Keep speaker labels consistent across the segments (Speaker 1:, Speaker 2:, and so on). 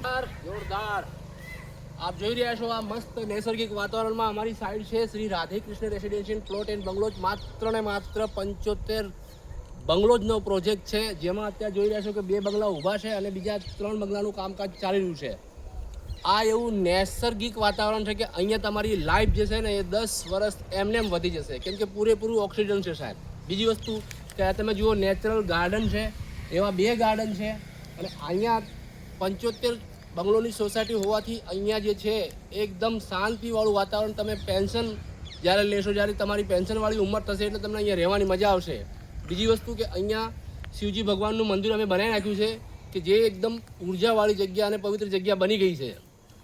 Speaker 1: જોરદાર આપ જોઈ રહ્યા છો આ મસ્ત નૈસર્ગિક વાતાવરણમાં અમારી સાઈડ છે Shri Radhe Krishna residential plot and bungalows માત્ર ને માત્ર 75 બંગલોઝનો પ્રોજેક્ટ છે, જેમાં અત્યારે જોઈ રહ્યા છો કે 2 બંગલા ઊભા છે અને બીજા 3 બંગલાનું કામકાજ ચાલી રહ્યું છે। આ એવું નૈસર્ગિક વાતાવરણ છે કે અહીંયા તમારી લાઈફ જે છે ને એ 10 વર્ષ એમનેમ વધી જશે, કેમ કે પૂરેપૂરું ઓક્સિજન છે સાહેબ। બીજી વસ્તુ કે તમે જુઓ નેચરલ ગાર્ડન છે, એવા 2 ગાર્ડન છે અને અહીંયા 75 બંગલોની સોસાયટી હોવાથી અહીંયા જે છે એકદમ શાંતિવાળું વાતાવરણ। તમે પેન્શન જ્યારે લેશો, જ્યારે તમારી પેન્શનવાળી ઉંમર થશે એટલે તમને અહીંયા રહેવાની મજા આવશે। બીજી વસ્તુ કે અહીંયા શિવજી ભગવાનનું મંદિર અમે બનાવી નાખ્યું છે કે જે એકદમ ઉર્જાવાળી જગ્યા અને પવિત્ર જગ્યા બની ગઈ છે।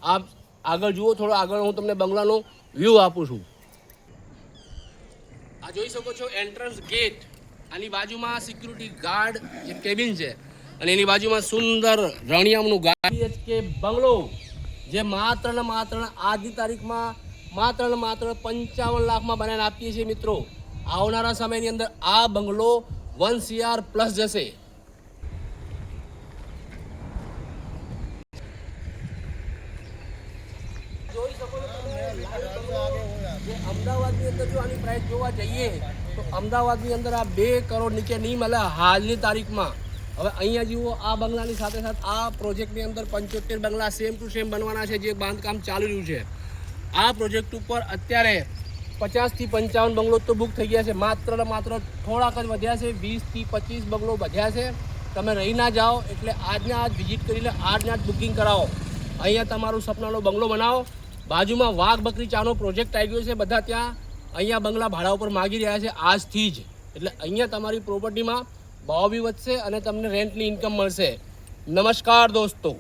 Speaker 1: આપ આગળ જુઓ, થોડો આગળ હું તમને બંગલાનો વ્યૂ આપું છું। આ જોઈ શકો છો એન્ટ્રન્સ ગેટ, આની બાજુમાં સિક્યુરિટી ગાર્ડ જે કેબિન છે અને એની બાજુમાં સુંદર રણિયામનું BHK બંગલો જે માત્ર ને માત્ર આજની તારીખમાં માત્ર ને માત્ર 55 લાખમાં બનાવીને આપીએ છીએ મિત્રો। આવનારા સમયની અંદર આ બંગલો 1 CR પ્લસ જશે। જોઈ શકો છો તમે અમદાવાદની અંદર જો આની પ્રાઇસ જોવા જઈએ તો અમદાવાદની અંદર આ 2 કરોડ નીચે નહીં મળે હાલની તારીખમાં। હવે અહીંયા જુઓ, આ બંગલાની સાથે સાથે આ પ્રોજેક્ટની અંદર 75 બંગલા સેમ ટુ સેમ બનવાના છે, જે બાંધકામ ચાલી રહ્યું છે। આ પ્રોજેક્ટ ઉપર અત્યારે 50 થી 55 બંગલો તો બુક થઈ ગયા છે, માત્ર ને માત્ર થોડાક જ વધ્યા છે, 20 થી 25 બંગલો વધ્યા છે। તમે રહી ના જાઓ એટલે આજને આજ વિઝિટ કરીને આજને આજ બુકિંગ કરાવો, અહીંયા તમારું સપનાનો બંગલો બનાવો। બાજુમાં વાઘ બકરી ચાનો પ્રોજેક્ટ આવી ગયો છે, બધા ત્યાં અહીંયા બંગલા ભાડા ઉપર માગી રહ્યા છે આજથી જ, એટલે અહીંયા તમારી પ્રોપર્ટીમાં ભાવ બી વધશે અને તમને રેન્ટની ઇન્કમ મળશે। નમસ્કાર દોસ્તો।